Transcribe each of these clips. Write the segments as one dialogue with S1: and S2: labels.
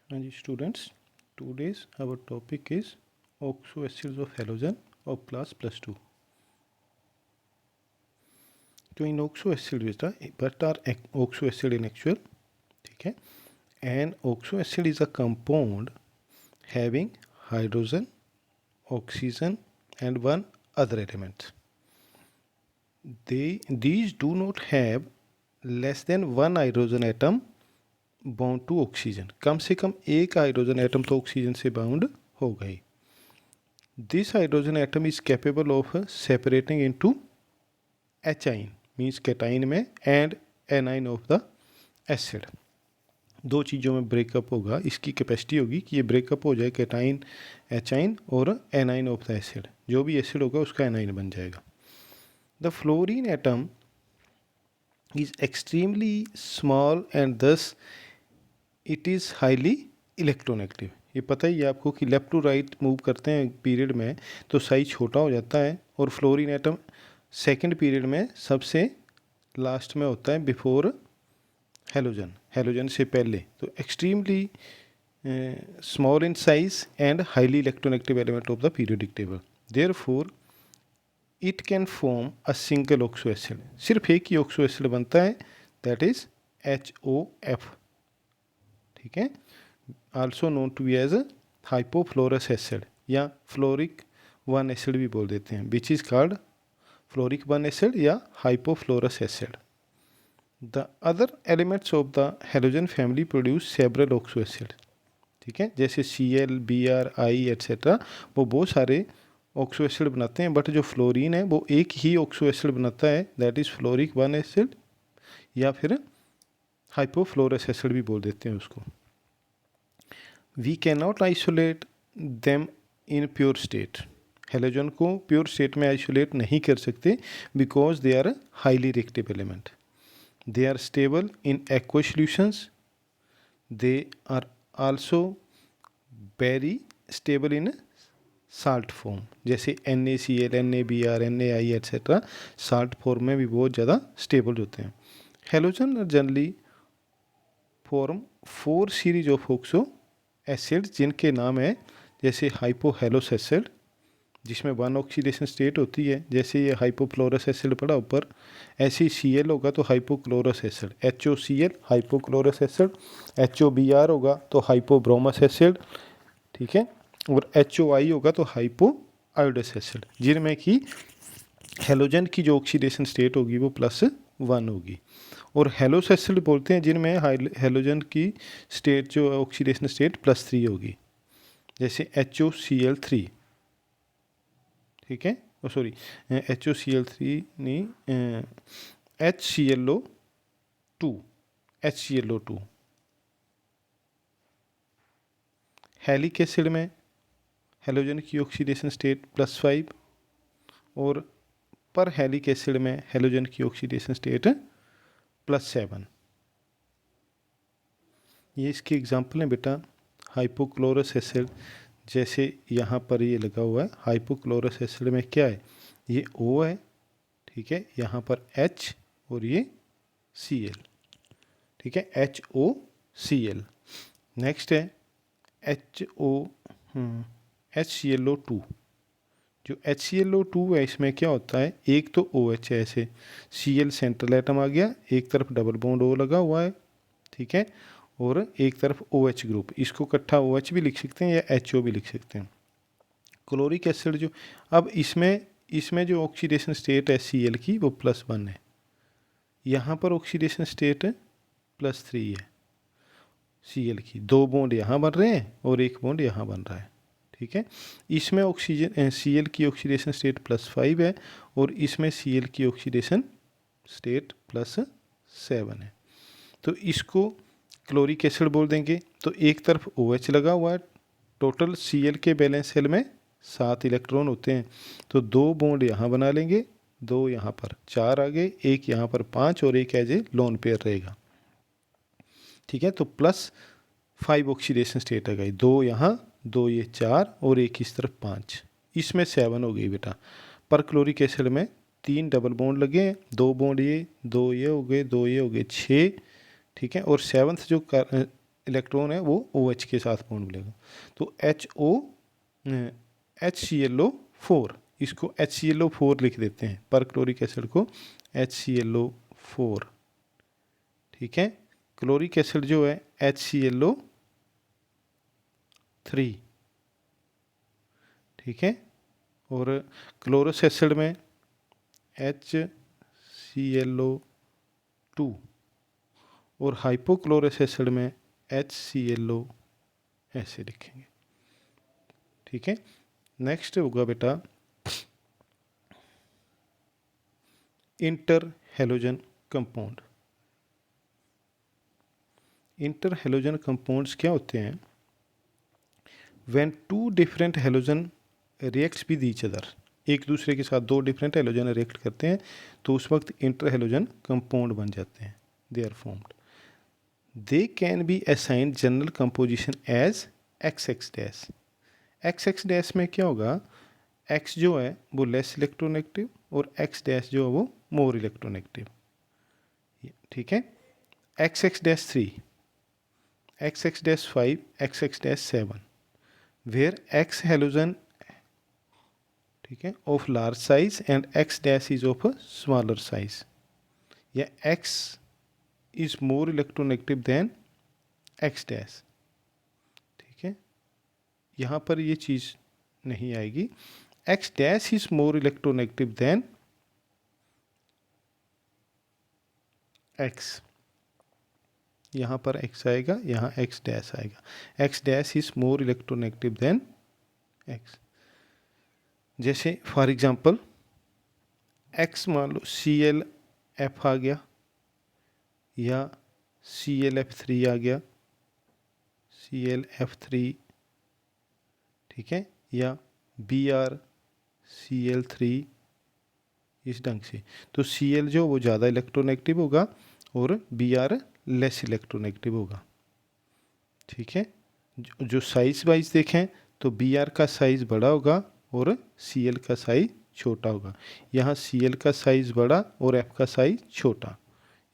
S1: हाँ जी students, today's our topic is oxo acids of halogen of class +2. तो इन oxo acid बेटा, what are oxo acid in actual? ठीक है, an oxo acid is a compound having hydrogen, oxygen and one other element. These do not have less than one hydrogen atom bound to oxygen. कम से कम एक hydrogen atom तो oxygen से bound होगा ही. This hydrogen atom is capable of separating into H ion means cation में and anion of the acid. दो चीज़ों में ब्रेकअप होगा. इसकी कैपेसिटी होगी कि ये ब्रेकअप हो जाए कैटाइन एचाइन और एनाइन ऑफ द एसिड. जो भी एसिड होगा उसका एनाइन बन जाएगा. The fluorine atom is extremely small and thus it is highly electronegative. ये पता ही है आपको कि लेफ़्ट टू राइट मूव करते हैं पीरियड में तो साइज छोटा हो जाता है. और फ्लोरीन एटम सेकंड पीरियड में सबसे लास्ट में होता है बिफोर हेलोजन, हेलोजन से पहले. तो extremely small in size and highly electronegative element of the periodic table. Therefore it can form a single oxo acid. सिर्फ एक ही ऑक्सो एसिड बनता है, दैट इज HOF. ठीक है, also known to be as hypofluorous acid या fluoric 1 acid भी बोल देते हैं, which is called fluoric 1 acid या hypofluorous acid. The other elements of the halogen family produce several oxo acid. ठीक है, जैसे Cl, Br, I एट्सेट्रा वो बहुत सारे ऑक्सो एसिड बनाते हैं. बट जो फ्लोरीन है वो एक ही ऑक्सो एसिड बनाता है, दैट इज़ फ्लोरिक 1 एसिड या फिर हाइपोफ्लोरस एसिड भी बोल देते हैं उसको. We can not isolate them in pure state. Halogen को प्योर स्टेट में आइसोलेट नहीं कर सकते because they are highly reactive element. They are stable in aqua solutions. They are also very stable in salt form, जैसे NaCl, NaBr, NaI etcetera salt form में भी बहुत ज़्यादा स्टेबल होते हैं. Halogen are generally form 4 series of oxo acid जिनके नाम है जैसे हाइपोहेलोस एसिड जिसमें 1 ऑक्सीडेशन स्टेट होती है, जैसे ये हाइपोफ्लोरस एसिड पड़ा ऊपर, ऐसे ही Cl होगा तो hypochlorous acid, HOCl hypochlorous acid, HOBr होगा तो हाइपोब्रोमस एसिड. ठीक है, और HOI होगा तो हाइपोआयोडस एसिड, जिनमें कि हेलोजन की जो ऑक्सीडेशन स्टेट होगी वो +1 होगी. और हेलोस एसिड बोलते हैं जिनमें हेलोजन की स्टेट जो ऑक्सीडेशन स्टेट +3 होगी, जैसे HOCl3. ठीक है, सॉरी HOCl3 नहीं, HClO2. हेलिक एसिड में हेलोजन की ऑक्सीडेशन स्टेट +5 और पर हेलिक एसिड में हेलोजन की ऑक्सीडेशन स्टेट +7. ये इसकी एग्जांपल है बेटा. हाइपोक्लोरस एसिड जैसे यहाँ पर ये लगा हुआ है, हाइपोक्लोरस एसिड में क्या है, ये O है. ठीक है, यहाँ पर H और ये Cl. ठीक है, HOCl. नेक्स्ट है HClO2. जो HClO2 है इसमें क्या होता है, एक तो OH है, ऐसे Cl सेंट्रल एटम आ गया, एक तरफ डबल बॉन्ड O लगा हुआ है. ठीक है, और एक तरफ OH ग्रुप, इसको इकट्ठा OH भी लिख सकते हैं या HO भी लिख सकते हैं. क्लोरिक एसिड जो अब इसमें जो ऑक्सीडेशन स्टेट है Cl की वो +1 है. यहाँ पर ऑक्सीडेशन स्टेट +3 है Cl की. 2 बॉन्ड यहाँ बन रहे हैं और एक बॉन्ड यहाँ बन रहा है. ठीक है, इसमें ऑक्सीजन Cl की ऑक्सीडेशन स्टेट +5 है और इसमें Cl की ऑक्सीडेशन स्टेट +7 है. तो इसको क्लोरिक एसिड बोल देंगे. तो एक तरफ OH लगा हुआ है, टोटल Cl के बैलेंस सेल में 7 इलेक्ट्रॉन होते हैं, तो 2 बॉन्ड यहाँ बना लेंगे, 2 यहाँ पर, 4 आ गए, एक यहाँ पर 5 और एक एज ए लोन पेयर रहेगा. ठीक है, तो +5 ऑक्सीडेशन स्टेट आ गई, 2 यहाँ, 2 ये 4 और एक इस तरफ 5, इसमें 7 हो गई बेटा. पर क्लोरिक एसिड में 3 डबल बॉन्ड लगे हैं, 2 बॉन्ड ये, 2 ये हो गए, 2 ये हो गए, 6. ठीक है, और 7th जो इलेक्ट्रॉन है वो OH के साथ बॉन्ड मिलेगा। तो HClO4, इसको HClO4 लिख देते हैं, पर क्लोरिक एसिड को HClO4, ठीक है। क्लोरिक एसिड जो है HClO3, ठीक है। और क्लोरस एसिड में HClO2 और हाइपोक्लोरस एसिड में HClO ऐसे लिखेंगे, ठीक है। नेक्स्ट होगा बेटा inter halogen compound. Inter halogen compounds क्या होते हैं? When two different halogen reacts with each other, एक दूसरे के साथ दो डिफरेंट हेलोजन रिएक्ट करते हैं तो उस वक्त इंटर हेलोजन कंपाउंड बन जाते हैं, they are formed. They can be assigned general composition as XX dash. XX dash में क्या होगा, X जो है वो लेस इलेक्ट्रोनेगेटिव और X डैश जो है वो मोर इलेक्ट्रोनेगेटिव, ठीक है। XX dash 3, XX dash 5, XX dash 7, where X halogen, ठीक है, of large size and X dash is of smaller size, या X is more electronegative than X dash, ठीक है। यहाँ पर ये चीज़ नहीं आएगी, X dash is more electronegative than X, यहाँ पर X आएगा, यहाँ X डैश आएगा। X dash is more electronegative than X। जैसे फॉर एग्जांपल X मान लो ClF आ गया या ClF3 आ गया, ClF3, ठीक है, या BrCl3, इस ढंग से। तो Cl जो वो ज़्यादा इलेक्ट्रोनेगेटिव होगा और Br लेस इलेक्ट्रोनेगेटिव होगा, ठीक है। जो साइज वाइज देखें तो Br का साइज बड़ा होगा और Cl का साइज छोटा होगा। यहाँ Cl का साइज बड़ा और F का साइज छोटा,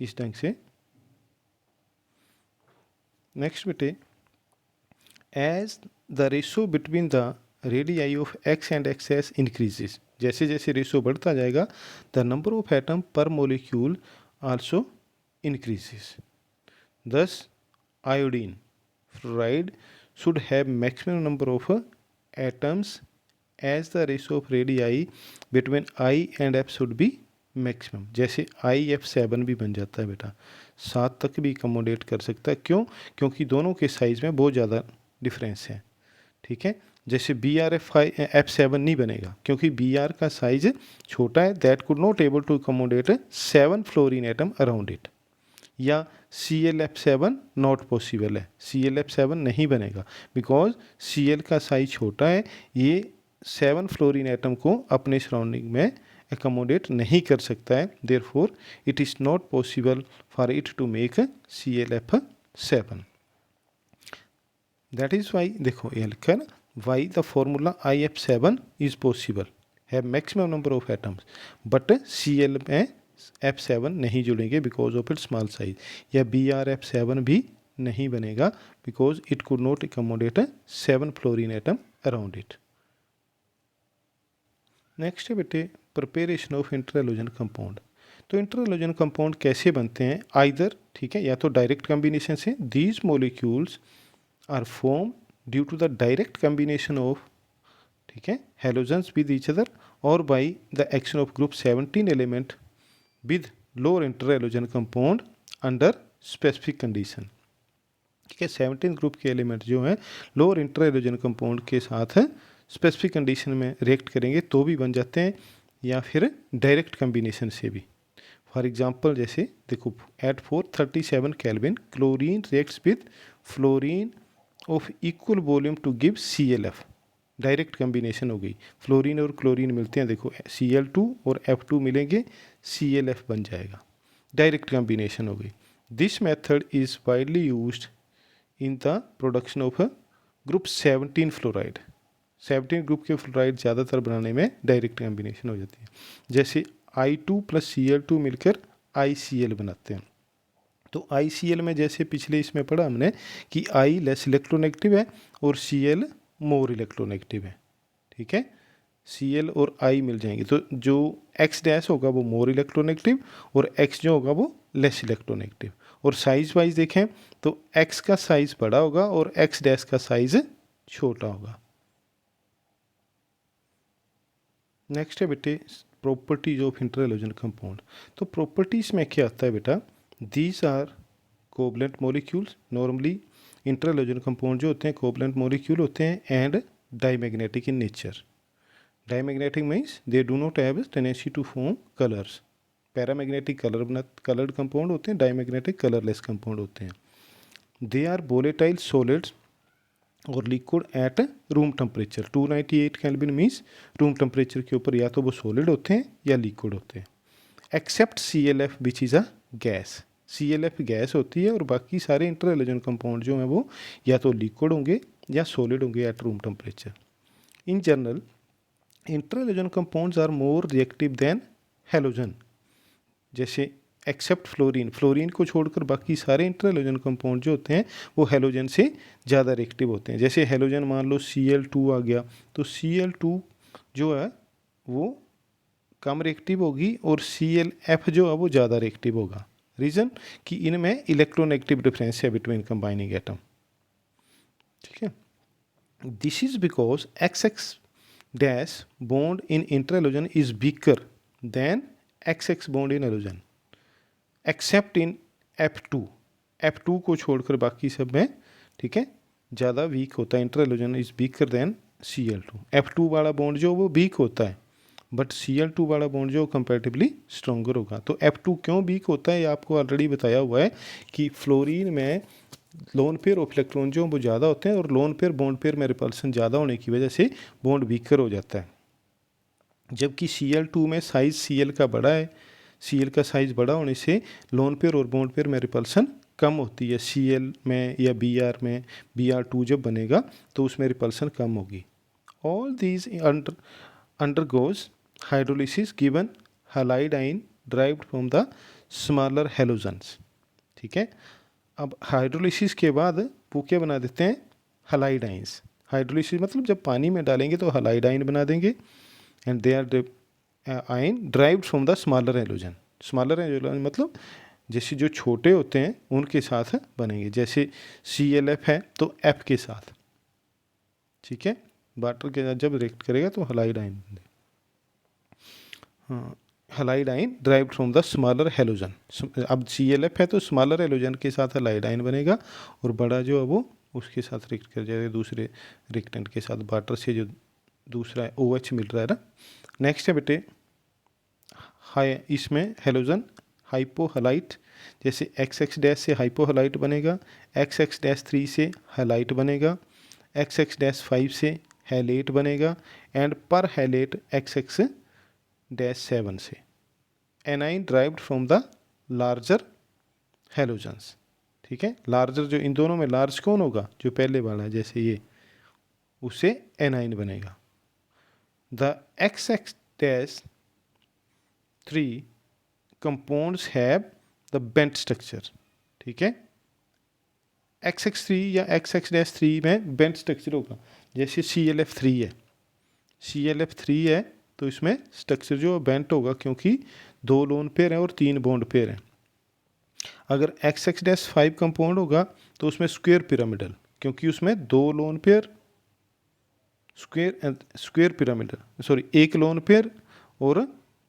S1: इस ढंग से। नेक्स्ट बेटे, as the ratio between the radii of X and XS increases, जैसे जैसे रेशो बढ़ता जाएगा the number of atom per molecule also increases. Thus, iodine fluoride should have maximum number of atoms as the ratio of radii between I and F should be maximum। जैसे IF7 भी बन जाता है बेटा, 7 तक भी अकोमोडेट कर सकता है। क्यों? क्योंकि दोनों के साइज़ में बहुत ज़्यादा डिफरेंस है, ठीक है। जैसे BrF7 नहीं बनेगा क्योंकि Br का साइज छोटा है, that could not able to accommodate 7 fluorine atom around it. या ClF7 नॉट पॉसिबल है, ClF7 नहीं बनेगा बिकॉज Cl का साइज छोटा है, ये 7 फ्लोरीन एटम को अपने सराउंडिंग में अकोमोडेट नहीं कर सकता है, therefore it is not possible for it to make ClF7। That is why, देखो ये लिखा है ना, why the formula IF7 is possible, have maximum number of atoms, but Cl में F7 नहीं जुड़ेंगे because of it small size, या BrF7 भी नहीं बनेगा because it could not accommodate 7 fluorine atom around it. Next है बेटे preparation of inter halogen compound. तो इंटर हेलोजन कंपाउंड कैसे बनते हैं? आइदर, ठीक है, या तो डायरेक्ट कॉम्बिनेशन से, these molecules are form due to the direct combination of, ठीक है, हेलोजन्स विद ईच अदर और by the action of group 17 element with lower inter-halogen compound under specific condition, ठीक है। 17 ग्रुप के एलिमेंट जो हैं lower inter-halogen compound के साथ स्पेसिफिक कंडीशन में रिएक्ट करेंगे तो भी बन जाते हैं, या फिर डायरेक्ट कॉम्बिनेशन से भी। फॉर एग्जांपल जैसे देखो, at 437 kelvin chlorine reacts with fluorine of equal volume to give ClF, direct combination हो गई, फ्लोरीन और क्लोरीन मिलते हैं, देखो Cl2 और F2 मिलेंगे, ClF बन जाएगा, डायरेक्ट कॉम्बिनेशन हो गई। This method is widely used in the production of group 17 fluoride. 17 group के फ्लोराइड ज़्यादातर बनाने में डायरेक्ट कॉम्बिनेशन हो जाती है, जैसे I2 + Cl2 मिलकर ICl बनाते हैं, तो ICl में जैसे पिछले इसमें पढ़ा हमने कि I लेस इलेक्ट्रोनेगेटिव है और Cl मोर इलेक्ट्रोनेगेटिव है, ठीक है। Cl और I मिल जाएंगे तो जो X डैश होगा वो मोर इलेक्ट्रोनेगेटिव और X जो होगा वो लेस इलेक्ट्रोनेगेटिव। और साइज वाइज देखें तो X का साइज बड़ा होगा और X डैश का साइज छोटा होगा। नेक्स्ट है बेटे properties of inter halogen compound. तो प्रॉपर्टीज में क्या आता है बेटा, these are covalent molecules. Normally inter halogen compound जो होते हैं कोवलेंट मॉलिक्यूल होते हैं and diamagnetic in nature. Diamagnetic means they do not have tendency to form colours. Paramagnetic coloured compound होते हैं, डाईमैग्नेटिक कलरलेस कंपाउंड होते हैं। दे आर वोलेटाइल सॉलिड्स और liquid at room temperature 298 kelvin means room temperature के ऊपर या तो वो सॉलिड होते हैं या लिक्विड होते हैं। Except ClF which is a gas. ClF gas होती है और बाकी सारे इंटर हैलोजन कंपाउंड जो हैं वो या तो लिक्विड होंगे या सॉलिड होंगे at room temperature. In general inter halogen compounds are more reactive than halogen. जैसे एक्सेप्ट फ्लोरीन, फ्लोरीन को छोड़कर बाकी सारे इंटर हैलोजन कंपाउंड जो होते हैं वो हैलोजन से ज़्यादा रिएक्टिव होते हैं। जैसे हैलोजन मान लो Cl2 आ गया तो Cl2 जो है वो कम रिएक्टिव होगी और ClF जो है वो ज़्यादा रिएक्टिव होगा। रीज़न कि इनमें इलेक्ट्रोनेगेटिव डिफरेंस है बिटवीन कंबाइनिंग एटम, ठीक है। This is because XX dash bond in inter halogen is weaker then XX bond in halogen accept in F2 को छोड़कर बाकी सब में, ठीक है, ज़्यादा वीक होता है। Inter halogen is weaker then Cl2। F2 वाला बॉन्ड जो वो वीक होता है बट Cl2 वाला बॉन्ड जो कंपैरेटिवली स्ट्रॉन्गर होगा। तो F2 क्यों वीक होता है ये आपको ऑलरेडी बताया हुआ है कि फ्लोरीन में लोन पेयर ऑफ इलेक्ट्रॉन जो वो ज़्यादा होते हैं और लोन पेयर बॉन्ड पेयर में रिपल्सन ज़्यादा होने की वजह से बॉन्ड वीकर हो जाता है। जबकि Cl2 में साइज़ Cl का बड़ा है, Cl का साइज़ बड़ा होने से लोन पेयर और बॉन्ड पेयर में रिपल्सन कम होती है। Cl में या Br में Br2 जब बनेगा तो उसमें रिपल्सन कम होगी। All these undergoes hydrolysis given halide ion derived from the smaller halogens, ठीक है। अब हाइड्रोलिसिस के बाद वो क्या बना देते हैं, हैलाइड आइंस। हाइड्रोलिसिस मतलब जब पानी में डालेंगे तो हैलाइड आइन बना देंगे एंड दे आर आइन derived from the smaller halogen. Smaller halogen मतलब जैसे जो छोटे होते हैं उनके साथ बनेंगे। जैसे ClF है तो F के साथ, ठीक है, वाटर के साथ जब रिएक्ट करेगा तो हैलाइड आइन बनेगा। हाँ, halide ion derived from the smaller halogen. अब ClF है तो स्मॉलर हैलोजन के साथ हैलाइड आइन बनेगा और बड़ा जो है वो उसके साथ रिएक्ट कर जाएगा दूसरे रिएक्टेंट के साथ, वाटर से जो दूसरा OH मिल रहा है ना। नेक्स्ट है बेटे हाई, इसमें हैलोजन हाइपोहलाइट, जैसे XX डैश से हाइपोहलाइट बनेगा, XX डैश 3 से हैलाइट बनेगा, XX डैश 5 से हैलेट बनेगा एंड पर हैलेट XX डैश 7 से। A9 derived from the larger halogens, ठीक है। लार्जर जो इन दोनों में लार्ज कौन होगा, जो पहले वाला है जैसे ये, उससे एनाइन बनेगा। The XX dash 3 compounds have the bent structure, ठीक है। XX3 या XX-3 में बेंट स्ट्रक्चर होगा। जैसे ClF3 है, ClF3 है तो इसमें स्ट्रक्चर जो बेंट होगा क्योंकि 2 लोन पेयर हैं और 3 बॉन्ड पेयर हैं। अगर XX-5 कंपाउंड होगा तो उसमें स्क्वायर पिरामिडल, क्योंकि उसमें 2 lone pair square pyramidal sorry 1 lone pair और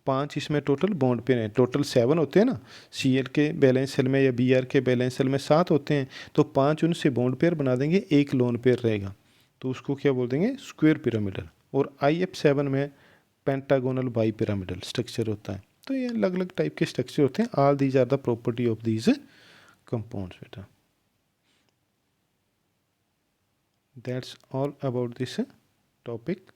S1: 5 इसमें टोटल बॉन्ड पेयर हैं। टोटल 7 होते हैं ना, Cl के बैलेंस सेल में या Br के बैलेंस सेल में 7 होते हैं तो 5 उनसे बॉन्ड पेयर बना देंगे, 1 लोन पेयर रहेगा तो उसको क्या बोल देंगे, स्क्वायर पिरामिडल। और IF7 में पेंटागोनल बाई पिरामिडल स्ट्रक्चर होता है। तो ये अलग अलग टाइप के स्ट्रक्चर होते हैं। All these are the property of these compounds बेटा। That's all about this topic.